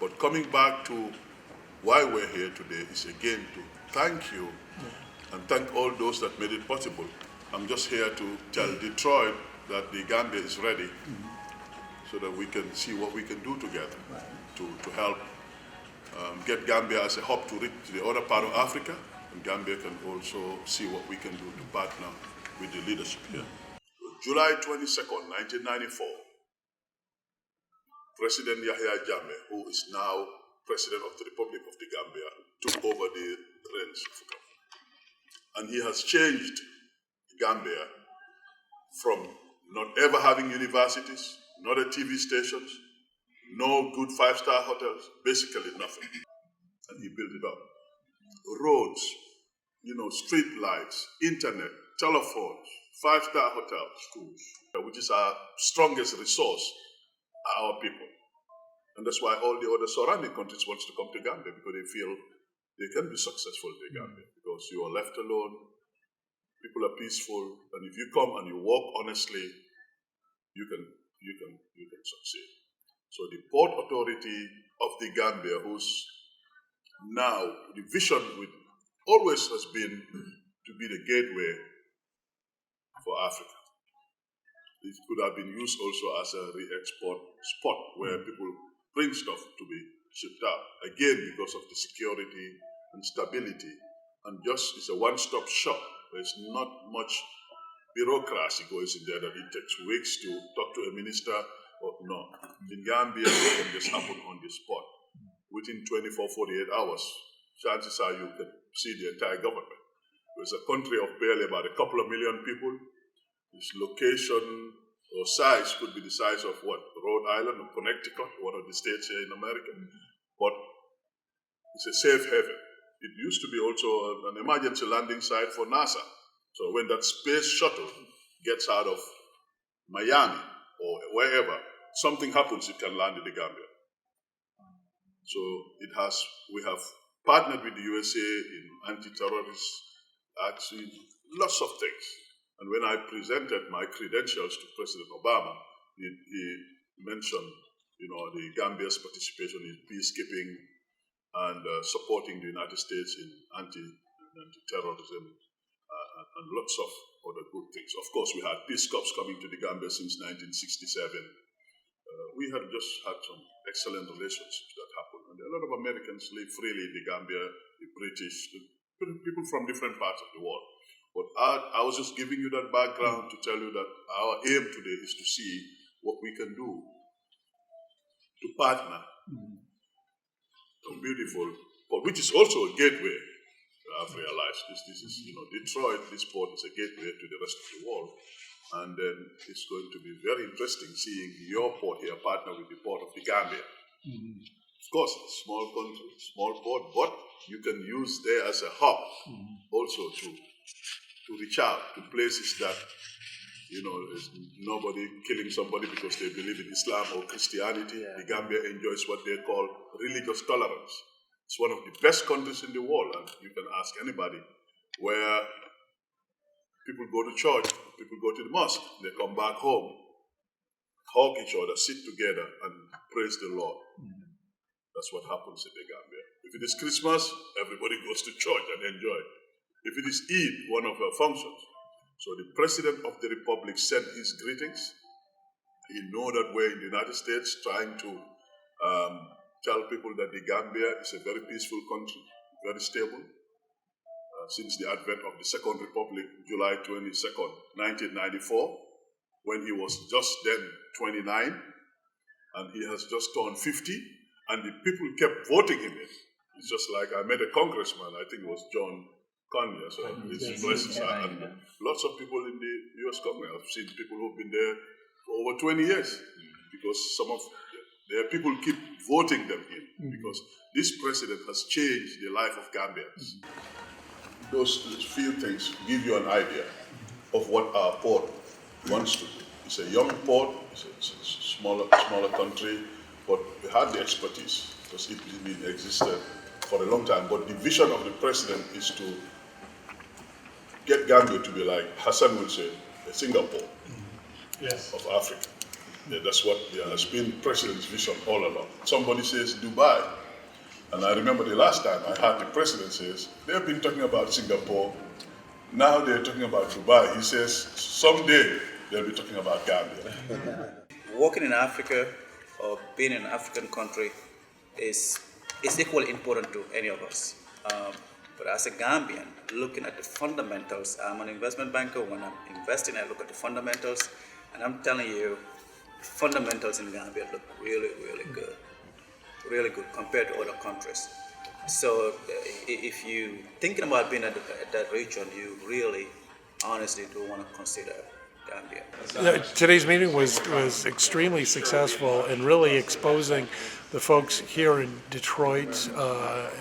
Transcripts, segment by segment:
But coming back to why we're here today is again to thank you and thank all those that made it possible. I'm just here to tell Detroit that the Gambia is ready so that we can see what we can do together to help get Gambia as a hub to reach the other part of Africa, and Gambia can also see what we can do to partner with the leadership here. July 22nd, 1994, President Yahya Jammeh, who is now President of the Republic of the Gambia, took over the reins of government. And he has changed Gambia from not ever having universities, not a TV stations, no good five-star hotels, basically nothing. And he built it up. Roads, street lights, internet, telephones, five-star hotels, schools, which is our strongest resource, are our people. And that's why all the other surrounding countries want to come to Gambia, because they feel they can be successful in Gambia, because you are left alone, people are peaceful, and if you come and you walk honestly, you can succeed. So the Port Authority of the Gambia, whose now the vision always has been to be the gateway for Africa. It could have been used also as a re-export spot where people bring stuff to be shipped out. Again, because of the security and stability, and just it's a one-stop shop. There's not much bureaucracy goes in there that it takes weeks to talk to a minister. No, in Gambia, it can just happen on the spot. Within 24, 48 hours, chances are you can see the entire government. It's a country of barely about a couple of million people. Its location or size could be the size of Rhode Island or Connecticut, one of the states here in America. But it's a safe haven. It used to be also an emergency landing site for NASA. So when that space shuttle gets out of Miami or wherever, something happens, it can land in the Gambia. So we have partnered with the USA in anti-terrorist action, lots of things. And when I presented my credentials to President Obama, he mentioned, the Gambia's participation in peacekeeping and supporting the United States in anti-terrorism and lots of other good things. Of course, we had Peace Corps coming to the Gambia since 1967. We had just had some excellent relationships that happened. And a lot of Americans live freely in the Gambia, the British, people from different parts of the world. But I was just giving you that background to tell you that our aim today is to see what we can do to partner. Beautiful, but which is also a gateway. I've realized this is, Detroit, this port is a gateway to the rest of the world. And then it's going to be very interesting seeing your port here partner with the port of the Gambia. Of course, it's a small country, small port, but you can use there as a hub also to reach out to places that, there's nobody killing somebody because they believe in Islam or Christianity. Yeah. The Gambia enjoys what they call religious tolerance. It's one of the best countries in the world, and you can ask anybody where people go to church, people go to the mosque, they come back home, hug each other, sit together, and praise the Lord. That's what happens in the Gambia. If it is Christmas, everybody goes to church and enjoy. If it is Eid, one of our functions. So the President of the Republic sent his greetings. He knows that we're in the United States trying to tell people that the Gambia is a very peaceful country, very stable. Since the advent of the Second Republic, July 22nd, 1994, when he was just then 29, and he has just turned 50, and the people kept voting him in. It's just like I met a congressman, I think it was John Conyers, so his blessings are, and lots of people in the U.S. Congress. I've seen people who've been there for over 20 years, because their people keep voting them in, because this president has changed the life of Gambians. Those few things give you an idea of what our port wants to do. It's a young port, it's a smaller country, but we had the expertise because it's been existed for a long time. But the vision of the president is to get Gambia to be like Hassan would say, a Singapore of Africa. Yeah, that's what has been President's vision all along. Somebody says Dubai, and I remember the last time I heard the President says, they've been talking about Singapore, now they're talking about Dubai. He says someday they'll be talking about Gambia. Working in Africa or being in an African country is equally important to any of us. But as a Gambian, looking at the fundamentals, I'm an investment banker. When I'm investing, I look at the fundamentals, and I'm telling you, fundamentals in Gambia look really, really good compared to other countries. So if you thinking about being at that region, you really, honestly do want to consider Gambia. Today's meeting was extremely successful in really exposing the folks here in Detroit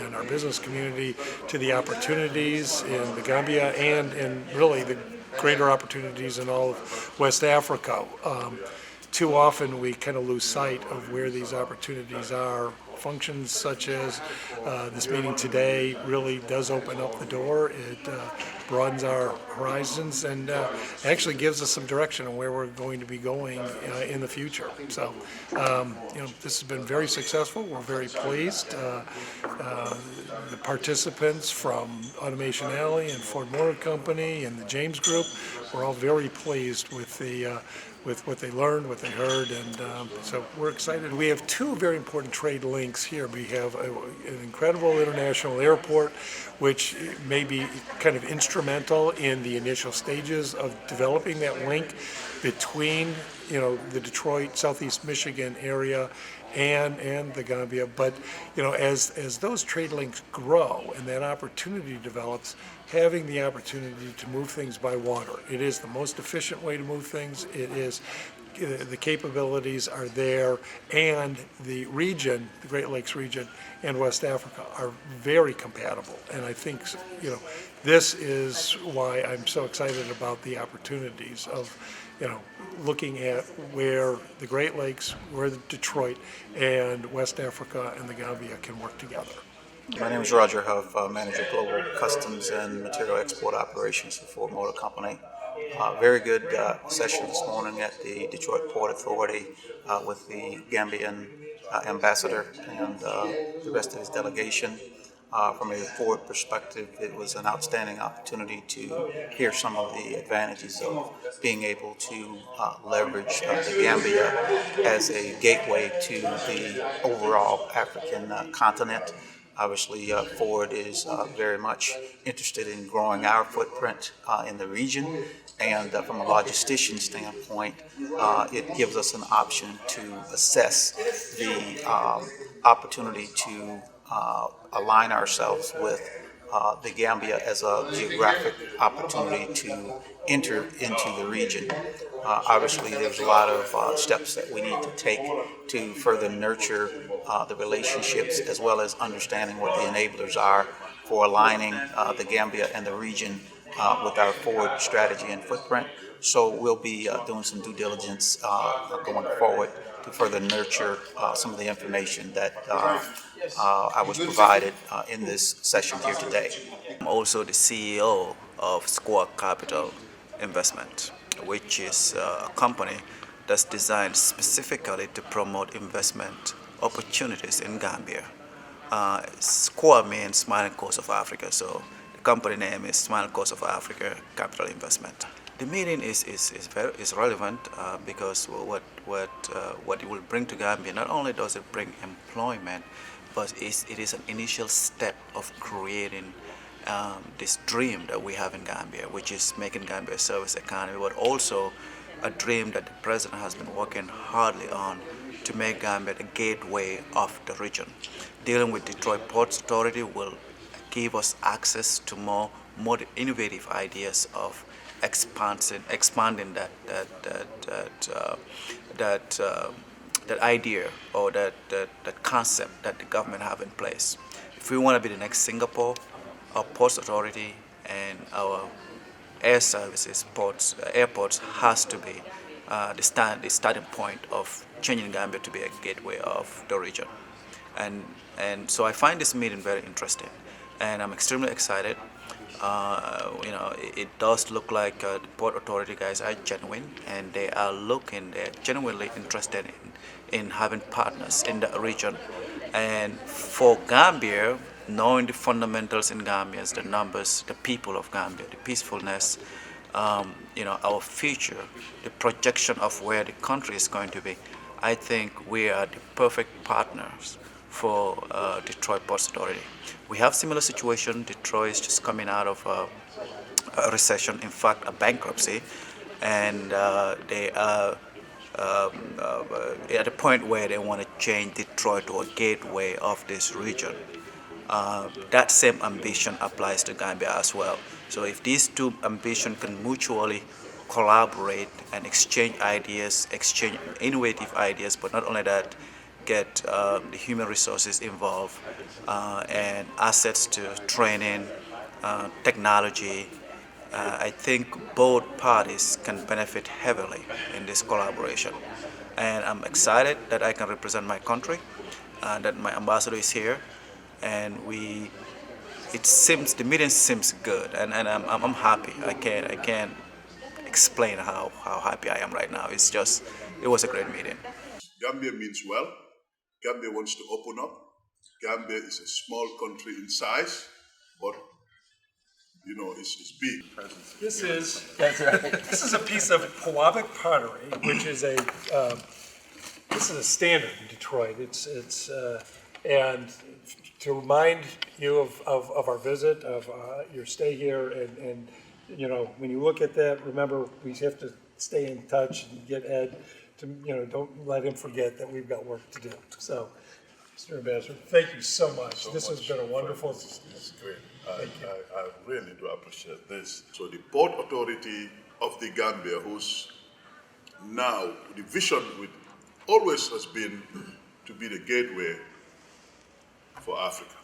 and our business community to the opportunities in the Gambia and in really the greater opportunities in all of West Africa. Too often we kind of lose sight of where these opportunities are. Functions such as this meeting today really does open up the door. It broadens our horizons and actually gives us some direction on where we're going to be going in the future. So, this has been very successful. We're very pleased. The participants from Automation Alley and Ford Motor Company and the James Group were all very pleased with with what they learned, what they heard, and so we're excited. We have two very important trade links here. We have an incredible international airport, which may be kind of instrumental in the initial stages of developing that link between, the Detroit, Southeast Michigan area and the Gambia. But, as those trade links grow and that opportunity develops, having the opportunity to move things by water. It is the most efficient way to move things. It is, the capabilities are there, and the region, the Great Lakes region and West Africa are very compatible. And I think, this is why I'm so excited about the opportunities of, looking at where the Great Lakes, where Detroit and West Africa and the Gambia can work together. My name is Roger Huff, Manager Global Customs and Material Export Operations for Ford Motor Company. Very good session this morning at the Detroit Port Authority with the Gambian ambassador and the rest of his delegation. From a Ford perspective, it was an outstanding opportunity to hear some of the advantages of being able to leverage the Gambia as a gateway to the overall African continent. Obviously, Ford is very much interested in growing our footprint in the region, and from a logistician standpoint, it gives us an option to assess the opportunity to align ourselves with the Gambia as a geographic opportunity to enter into the region. Obviously, there's a lot of steps that we need to take to further nurture the relationships, as well as understanding what the enablers are for aligning the Gambia and the region with our forward strategy and footprint. So we'll be doing some due diligence going forward to further nurture some of the information that I was provided in this session here today. I'm also the CEO of Square Capital Investment, which is a company that's designed specifically to promote investment opportunities in Gambia. Square means Smiling Coast of Africa, so the company name is Smiling Coast of Africa Capital Investment. The meeting is relevant because what it will bring to Gambia, not only does it bring employment, but it is an initial step of creating this dream that we have in Gambia, which is making Gambia a service economy, but also a dream that the president has been working hardly on to make Gambia the gateway of the region. Dealing with Detroit Ports Authority will give us access to more innovative ideas of expanding that idea or that concept that the government have in place. If we want to be the next Singapore, our Ports Authority and our air services, airports has to be the starting point of changing Gambia to be a gateway of the region. And so I find this meeting very interesting, and I'm extremely excited. It does look like the Port Authority guys are genuine, and they're genuinely interested in having partners in the region. And for Gambia, knowing the fundamentals in Gambia, the numbers, the people of Gambia, the peacefulness, our future, the projection of where the country is going to be, I think we are the perfect partners for Detroit Port Authority. We have similar situation. Detroit is just coming out of a recession, in fact, a bankruptcy, and they are at a point where they want to change Detroit to a gateway of this region. That same ambition applies to Gambia as well. So if these two ambitions can mutually collaborate and exchange ideas, exchange innovative ideas, but not only that, get the human resources involved and assets to training, technology. I think both parties can benefit heavily in this collaboration. And I'm excited that I can represent my country, that my ambassador is here, and the meeting seems good, and I'm happy. I can't explain how happy I am right now. It was a great meeting. Gambia means well. Gambia wants to open up. Gambia is a small country in size, but it's big. This is a piece of Pewabic pottery, which is this is a standard in Detroit. And to remind you of our visit, of your stay here, and when you look at that, remember we have to stay in touch and get Ed to don't let him forget that we've got work to do. So, Mr. Ambassador, thank you so much. This has been a wonderful. It's great. I really do appreciate this. So the Port Authority of the Gambia, who's now the vision always has been to be the gateway for Africa.